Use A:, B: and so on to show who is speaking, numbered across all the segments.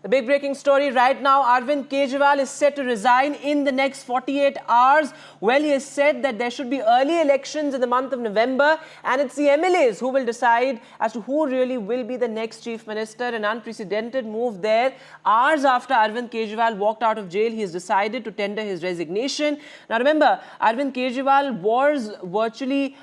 A: The big breaking story right now, Arvind Kejriwal is set to resign in the next 48 hours. Well, he has said that there should be early elections in the month of November, and it's the MLAs who will decide as to who really will be the next Chief Minister. An unprecedented move there. Hours after Arvind Kejriwal walked out of jail, he has decided to tender his resignation. Now remember, Arvind Kejriwal was virtually,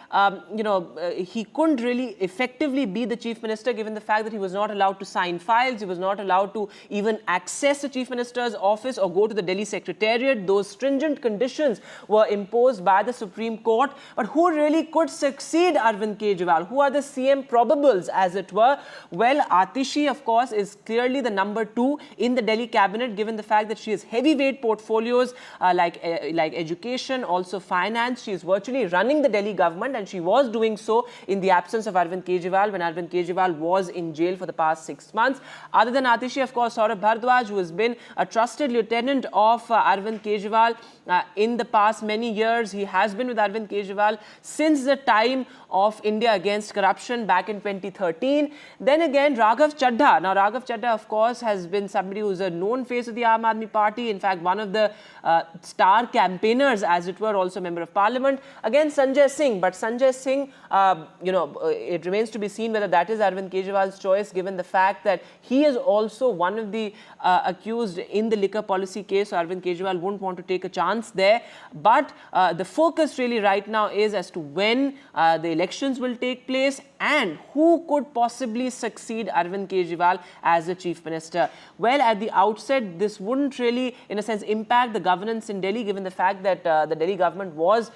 A: he couldn't really effectively be the Chief Minister given the fact that he was not allowed to sign files, he was not allowed to even access the Chief Minister's office or go to the Delhi Secretariat. Those stringent conditions were imposed by the Supreme Court. But who really could succeed Arvind Kejriwal? Who are the CM probables, as it were? Well, Atishi, of course, is clearly the number 2 in the Delhi cabinet, given the fact that she has heavyweight portfolios like education, also finance. She is virtually running the Delhi government, and she was doing so in the absence of Arvind Kejriwal when Arvind Kejriwal was in jail for the past 6 months. Other than Atishi, of course, Saurabh Bhardwaj, who has been a trusted lieutenant of Arvind Kejriwal in the past many years. He has been with Arvind Kejriwal since the time of India Against Corruption back in 2013. Then again, Raghav Chaddha. Now, Raghav Chaddha, of course, has been somebody who's a known face of the Aam Aadmi Party. In fact, one of the star campaigners, as it were, also member of parliament. Again, Sanjay Singh. But Sanjay Singh, it remains to be seen whether that is Arvind Kejriwal's choice, given the fact that he is also one of the accused in the liquor policy case. So Arvind Kejriwal wouldn't want to take a chance there. But the focus really right now is as to when the elections will take place and who could possibly succeed Arvind Kejriwal as the Chief Minister. Well, at the outset, this wouldn't really, in a sense, impact the governance in Delhi, given the fact that the Delhi government was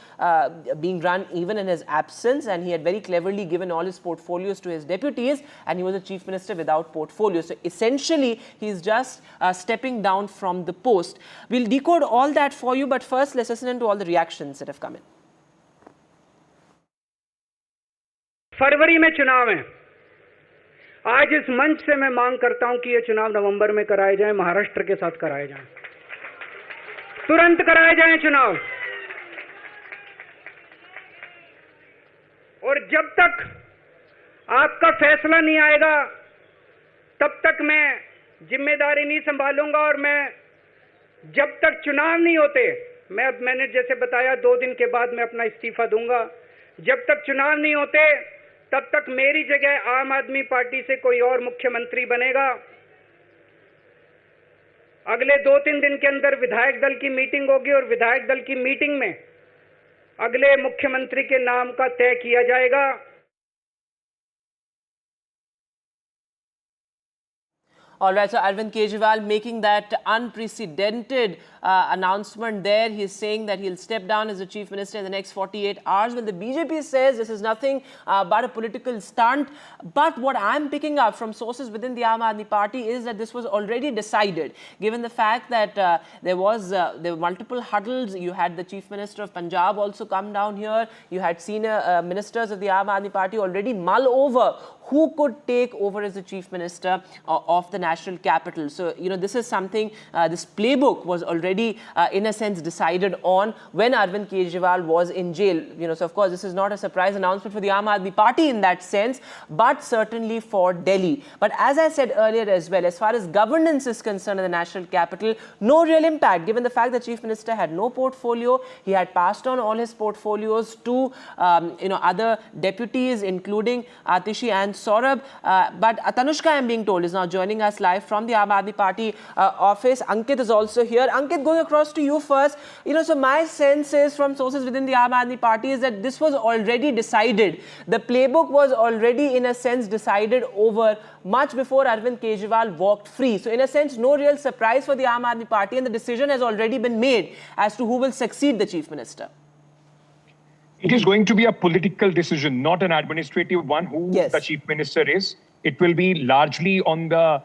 A: being run even in his absence, and he had very cleverly given all his portfolios to his deputies, and he was a Chief Minister without portfolio. So essentially, he's just stepping down from the post. We'll decode all that for you, but first, let's listen to all the reactions that have come in.
B: फरवरी में चुनाव है। आज इस मंच से मैं मांग करता हूं कि ये चुनाव नवंबर में कराए जाएं, महाराष्ट्र के साथ कराए जाएं, तुरंत कराए जाएं चुनाव। और जब तक आपका फैसला नहीं आएगा, तब तक मैं जिम्मेदारी नहीं संभालूंगा। और मैं जब तक चुनाव नहीं होते, मैंने जैसे बताया 2 दिन के बाद मैं अपना इस्तीफा दूंगा। जब तक चुनाव नहीं होते, तब तक मेरी जगह आम आदमी पार्टी से कोई और मुख्यमंत्री बनेगा। अगले 2-3 दिन के अंदर विधायक दल की मीटिंग होगी और विधायक दल की मीटिंग में अगले मुख्यमंत्री के नाम का तय किया जाएगा।
A: All right, so Arvind Kejriwal making that unprecedented announcement there. He's saying that he'll step down as the Chief Minister in the next 48 hours. When the BJP says this is nothing but a political stunt. But what I'm picking up from sources within the Aam Aadmi Party is that this was already decided, given the fact that there were multiple huddles. You had the Chief Minister of Punjab also come down here. You had senior ministers of the Aam Aadmi Party already mull over who could take over as the Chief Minister of the national capital. So, this is something, this playbook was already, in a sense, decided on when Arvind Kejriwal was in jail. So of course, this is not a surprise announcement for the Aam Aadmi Party in that sense, but certainly for Delhi. But as I said earlier as well, as far as governance is concerned in the national capital, no real impact, given the fact that Chief Minister had no portfolio. He had passed on all his portfolios to, other deputies, including Atishi and Saurabh. But Tanushka, I'm being told, is now joining us live from the Aam Aadmi Party office. Ankit is also here. Ankit, going across to you first. So my sense is from sources within the Aam Aadmi Party is that this was already decided. The playbook was already, in a sense, decided over much before Arvind Kejriwal walked free. So in a sense, no real surprise for the Aam Aadmi Party, and the decision has already been made as to who will succeed the Chief Minister.
C: It is going to be a political decision, not an administrative one, who the Chief Minister is. It will be largely on the,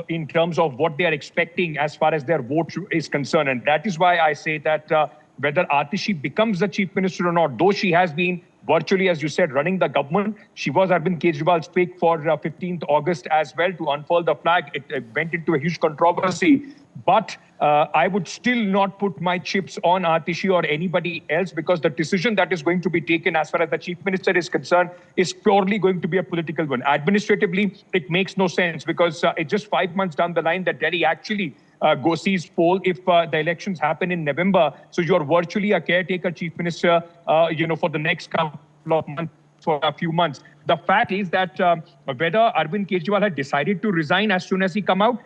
C: in terms of what they are expecting as far as their vote is concerned. And that is why I say that whether Atishi becomes the Chief Minister or not, though she has been virtually, as you said, running the government. She was Arvind Kejriwal's pick for 15th August as well to unfurl the flag. It went into a huge controversy. But I would still not put my chips on Atishi or anybody else, because the decision that is going to be taken as far as the Chief Minister is concerned is purely going to be a political one. Administratively, it makes no sense, because it's just 5 months down the line that Delhi actually sees poll if the elections happen in November. So you're virtually a caretaker Chief Minister, for the next couple of months, for a few months. The fact is that whether Arvind Kejriwal had decided to resign as soon as he come out,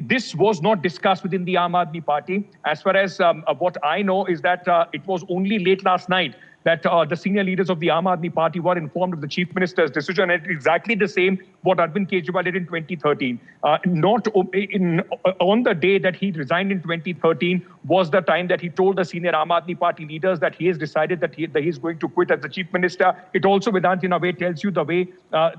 C: this was not discussed within the Aam Aadmi Party. As far as what I know is that it was only late last night that the senior leaders of the Aam Aadmi Party were informed of the Chief Minister's decision. And it's exactly the same what Arvind Kejriwal did in 2013. On the day that he resigned in 2013 was the time that he told the senior Aam Aadmi Party leaders that he has decided that he is going to quit as the Chief Minister. It also, Vedant, in a way tells you the way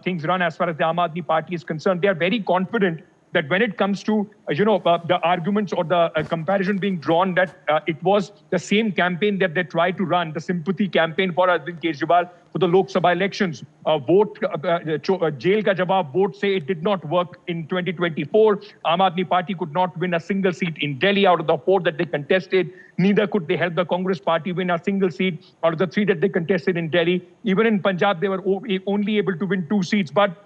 C: things run as far as the Aam Aadmi Party is concerned. They are very confident that when it comes to, the arguments or the comparison being drawn, that it was the same campaign that they tried to run, the sympathy campaign for Arvind Kejriwal for the Lok Sabha elections. Jail ka jawab vote say it did not work in 2024. Aam Aadmi Party could not win a single seat in Delhi out of the 4 that they contested. Neither could they help the Congress Party win a single seat out of the 3 that they contested in Delhi. Even in Punjab, they were only able to win 2 seats. But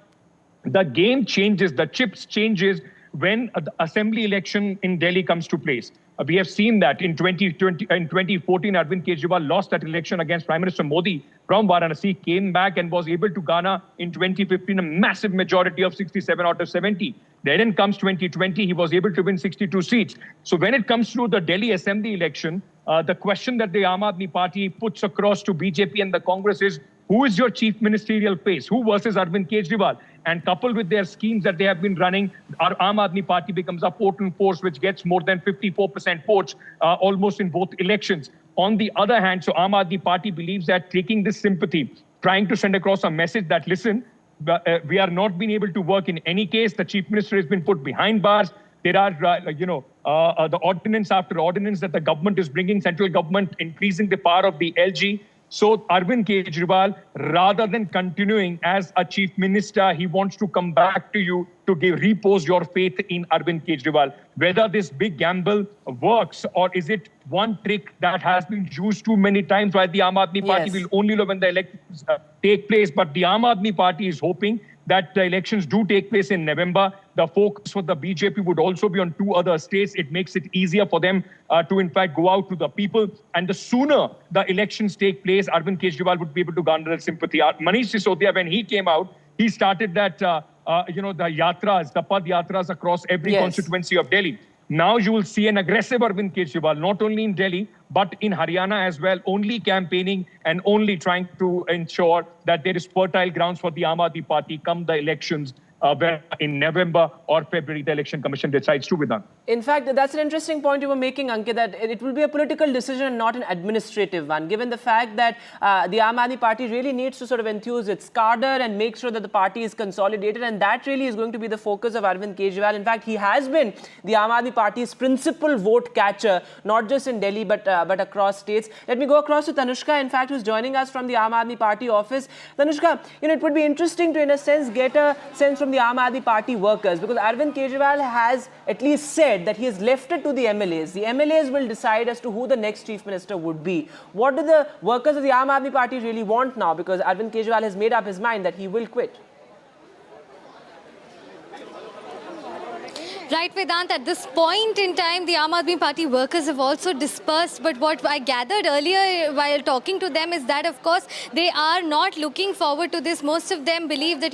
C: the game changes, the chips changes when the assembly election in Delhi comes to place. We have seen that in 2014, Arvind Kejriwal lost that election against Prime Minister Modi from Varanasi, came back and was able to garner in 2015 a massive majority of 67 out of 70. Then comes 2020, he was able to win 62 seats. So when it comes to the Delhi assembly election, the question that the Aam Aadmi Party puts across to BJP and the Congress is, who is your chief ministerial face? Who versus Arvind Kejriwal? And coupled with their schemes that they have been running, our Aam Aadmi Party becomes a potent force which gets more than 54% votes almost in both elections. On the other hand, so Aam Aadmi Party believes that taking this sympathy, trying to send across a message that, listen, we are not being able to work in any case. The Chief Minister has been put behind bars. There are, the ordinance after ordinance that the government is bringing, central government increasing the power of the LG. So Arvind Kejriwal, rather than continuing as a chief minister, he wants to come back to you to repose your faith in Arvind Kejriwal. Whether this big gamble works, or is it one trick that has been used too many times by the Aam Aadmi Party, will only know when the elections take place. But the Aam Aadmi Party is hoping that the elections do take place in November. The focus for the BJP would also be on 2 other states. It makes it easier for them to, in fact, go out to the people. And the sooner the elections take place, Arvind Kejriwal would be able to garner sympathy. Manish Sisodia, when he came out, he started that, the yatras, the Pad Yatras across every constituency of Delhi. Now you will see an aggressive Arvind Kejriwal, not only in Delhi, but in Haryana as well, only campaigning and only trying to ensure that there is fertile grounds for the Aam Aadmi Party come the elections in November or February, the Election Commission decides to with them.
A: In fact, that's an interesting point you were making, Ankit, that it will be a political decision and not an administrative one, given the fact that the Aam Aadmi Party really needs to sort of enthuse its cadre and make sure that the party is consolidated, and that really is going to be the focus of Arvind Kejriwal. In fact, he has been the Aam Aadmi Party's principal vote catcher, not just in Delhi, but across states. Let me go across to Tanushka, in fact, who's joining us from the Aam Aadmi Party office. Tanushka, it would be interesting to, in a sense, get a sense from the Aam Aadmi Party workers, because Arvind Kejriwal has at least said that he has left it to the MLAs. The MLAs will decide as to who the next Chief Minister would be. What do the workers of the Aam Aadmi Party really want now? Because Arvind Kejriwal has made up his mind that he will quit.
D: Right, Vedant, at this point in time, the Aam Aadmi Party workers have also dispersed. But what I gathered earlier while talking to them is that, of course, they are not looking forward to this. Most of them believe that,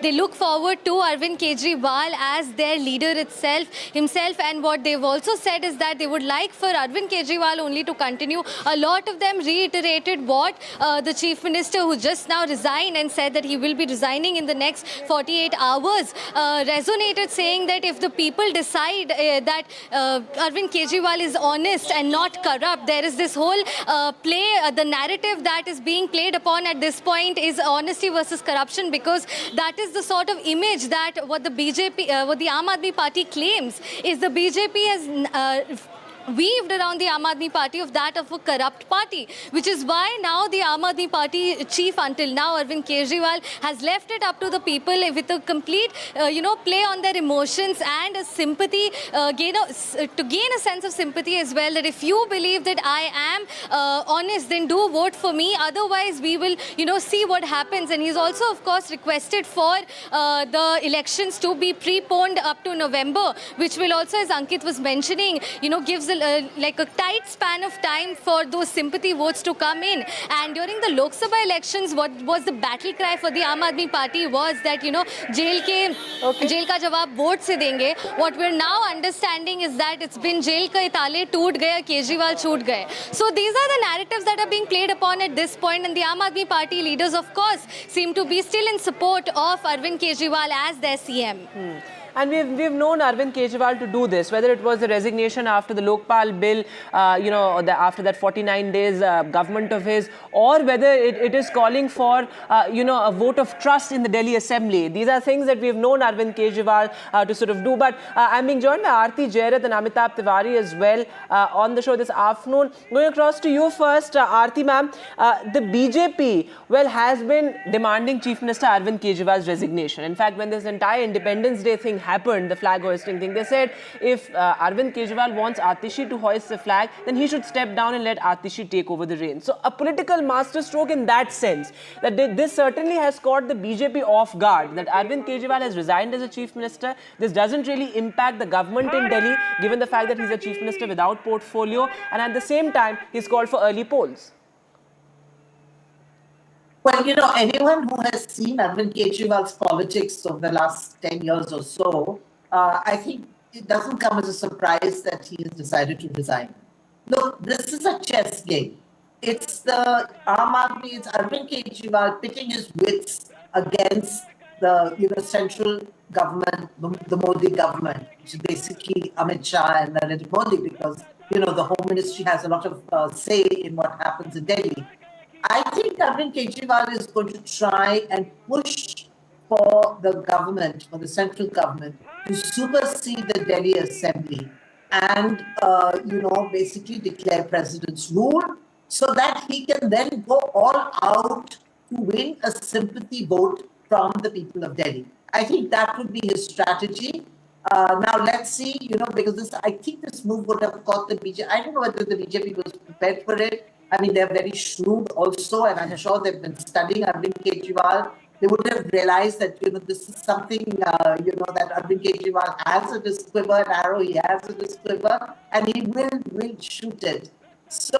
D: they look forward to Arvind Kejriwal as their leader himself. And what they've also said is that they would like for Arvind Kejriwal only to continue. A lot of them reiterated what the Chief Minister, who just now resigned and said that he will be resigning in the next 48 hours, resonated, saying that if the people decide that Arvind Kejriwal is honest and not corrupt, there is this whole the narrative that is being played upon at this point is honesty versus corruption, because that is the sort of image that what the BJP, what the Aam Aadmi Party claims is the BJP has weaved around the Aam Aadmi Party of that of a corrupt party, which is why now the Aam Aadmi Party chief until now, Arvind Kejriwal, has left it up to the people with a complete, play on their emotions and a sympathy, to gain a sense of sympathy as well, that if you believe that I am honest, then do vote for me. Otherwise, we will, see what happens. And he's also, of course, requested for the elections to be preponed up to November, which will also, as Ankit was mentioning, gives like a tight span of time for those sympathy votes to come in. And during the Lok Sabha elections, what was the battle cry for the Aam Aadmi Party was that, jail ka jawab vote se denge. What we're now understanding is that it's been jail ka taale toot gaya, Kejriwal choot gaye. So these are the narratives that are being played upon at this point, and the Aam Aadmi Party leaders, of course, seem to be still in support of Arvind Kejriwal as their CM.
A: And we've known Arvind Kejriwal to do this, whether it was the resignation after the Lokpal bill, after that 49 days government of his, or whether it is calling for, a vote of trust in the Delhi Assembly. These are things that we've known Arvind Kejriwal to sort of do. But I'm being joined by Aarti Jairat and Amitabh Tiwari as well on the show this afternoon. Going across to you first, Aarti ma'am, the BJP, has been demanding Chief Minister Arvind Kejriwal's resignation. In fact, when this entire Independence Day thing happened, the flag hoisting thing, they said if Arvind Kejriwal wants Atishi to hoist the flag, then he should step down and let Atishi take over the reins. So a political masterstroke in that sense, that this certainly has caught the BJP off guard, that Arvind Kejriwal has resigned as a chief minister. This doesn't really impact the government in Delhi, given the fact that he's a chief minister without portfolio, and at the same time, he's called for early polls.
E: Well, anyone who has seen Arvind Kejriwal's politics over the last 10 years or so, I think it doesn't come as a surprise that he has decided to resign. Look, this is a chess game. It's the it's Arvind Kejriwal pitting his wits against the central government, the Modi government, which is basically Amit Shah and Narendra Modi, because the Home Ministry has a lot of say in what happens in Delhi. I think Arvind Kejriwal is going to try and push for the government, for the central government, to supersede the Delhi Assembly and, basically declare president's rule, so that he can then go all out to win a sympathy vote from the people of Delhi. I think that would be his strategy. Now, let's see, because I think this move would have caught the BJP. I don't know whether the BJP was prepared for it. I mean, they're very shrewd also, and I'm sure they've been studying Arvind Kejriwal. They would have realized that, this is something, that Arvind Kejriwal has at his quiver, an arrow he has at his quiver, and he will shoot it. So,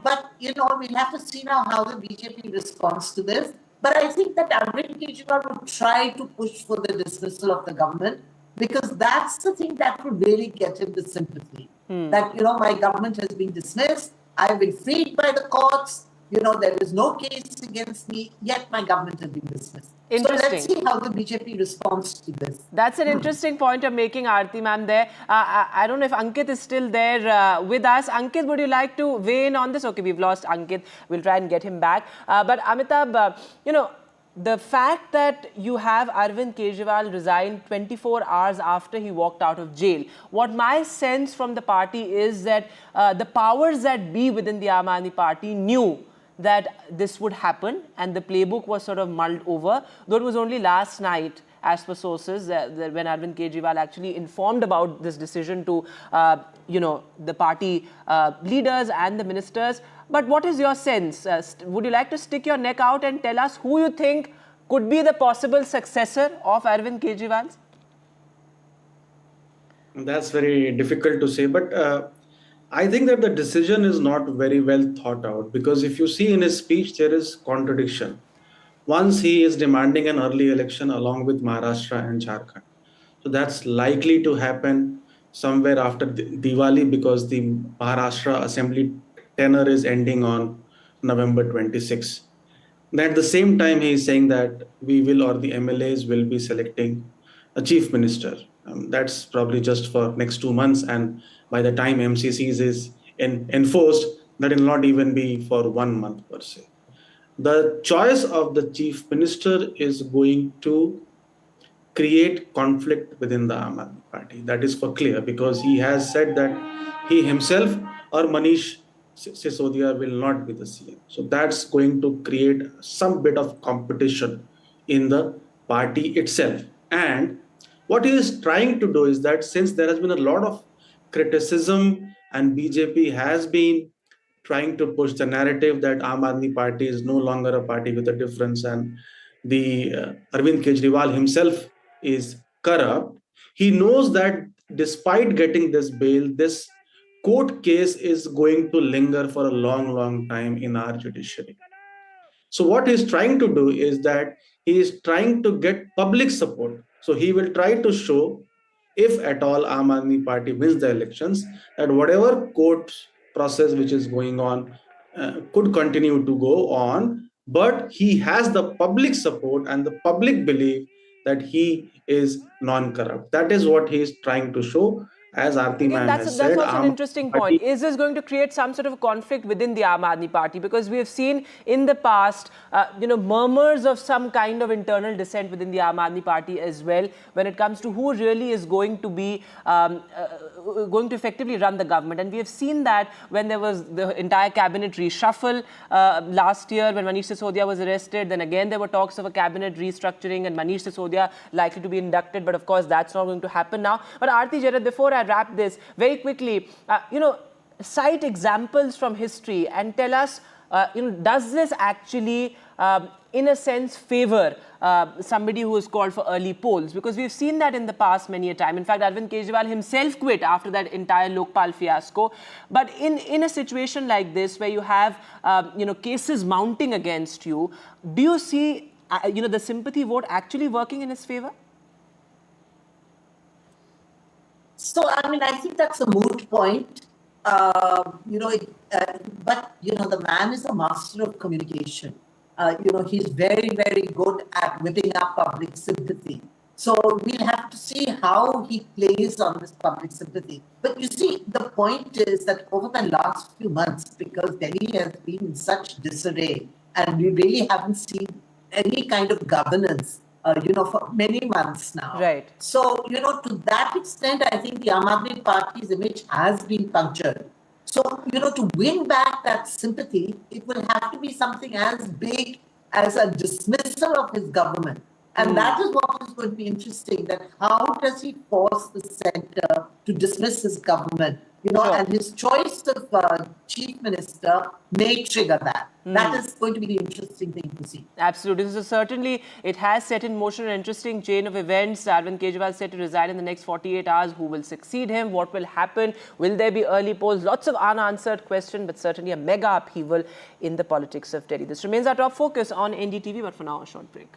E: but, we'll have to see now how the BJP responds to this. But I think that Arvind Kejriwal will try to push for the dismissal of the government, because that's the thing that will really get him the sympathy. That, my government has been dismissed. I've been freed by the courts. There is no case against me, yet my government has been dismissed. So let's see how the BJP responds to this.
A: That's an interesting point you're making, Aarti ma'am, there. I don't know if Ankit is still there with us. Ankit, would you like to weigh in on this? Okay, we've lost Ankit. We'll try and get him back. But Amitabh, the fact that you have Arvind Kejriwal resign 24 hours after he walked out of jail, what my sense from the party is that the powers that be within the Aam Aadmi Party knew that this would happen, and the playbook was sort of mulled over, though it was only last night, as per sources, when Arvind Kejriwal actually informed about this decision to, the party leaders and the ministers. But what is your sense? Would you like to stick your neck out and tell us who you think could be the possible successor of Arvind Kejriwal?
F: That's very difficult to say, but I think that the decision is not very well thought out, because if you see in his speech, there is contradiction. Once he is demanding an early election along with Maharashtra and Jharkhand. So that's likely to happen somewhere after Diwali, because the Maharashtra Assembly tenure is ending on November 26. Then at the same time, he is saying that we will, or the MLAs will be selecting a chief minister. That's probably just for next 2 months. And by the time MCCs is enforced, that will not even be for 1 month per se. The choice of the chief minister is going to create conflict within the Aam Aadmi Party. That is for clear, because he has said that he himself or Manish Sisodia will not be the CM. So that's going to create some bit of competition in the party itself. And what he is trying to do is that, since there has been a lot of criticism and BJP has been trying to push the narrative that Aam Aadmi Party is no longer a party with a difference, and the Arvind Kejriwal himself is corrupt, he knows that despite getting this bail, this court case is going to linger for a long time in our judiciary. So what he's trying to do is that he is trying to get public support. So he will try to show, if at all Aam Aadmi Party wins the elections, that whatever court process which is going on could continue to go on, but he has the public support and the public belief that he is non-corrupt. That is what he is trying to show. As Aarti ma'am has said,
A: that's also an interesting point. Is this going to create some sort of a conflict within the Aam Aadmi Party? Because we have seen in the past, murmurs of some kind of internal dissent within the Aam Aadmi Party as well, when it comes to who really is going to be going to effectively run the government. And we have seen that when there was the entire cabinet reshuffle last year, when Manish Sisodia was arrested. Then again, there were talks of a cabinet restructuring and Manish Sisodia likely to be inducted. But of course, that's not going to happen now. But Aarti Jarat, before I wrap this very quickly, cite examples from history and tell us, does this actually, in a sense, favor somebody who is called for early polls? Because we've seen that in the past many a time. In fact, Arvind Kejriwal himself quit after that entire Lokpal fiasco. But in a situation like this, where you have, cases mounting against you, do you see, the sympathy vote actually working in his favor?
E: So, I think that's a moot point. But the man is a master of communication. He's very, very good at whipping up public sympathy. So we'll have to see how he plays on this public sympathy. But you see, the point is that over the last few months, because Delhi has been in such disarray, and we really haven't seen any kind of governance, for many months now.
A: Right.
E: So, to that extent, I think the Aam Aadmi Party's image has been punctured. So, to win back that sympathy, it will have to be something as big as a dismissal of his government. And that is what is going to be interesting, that how does he force the centre to dismiss his government? And his choice of Chief Minister may trigger that. That is going to be the interesting thing to see.
A: Absolutely. So certainly, it has set in motion an interesting chain of events. Arvind Kejriwal is set to resign in the next 48 hours. Who will succeed him? What will happen? Will there be early polls? Lots of unanswered questions, but certainly a mega upheaval in the politics of Delhi. This remains our top focus on NDTV, but for now, a short break.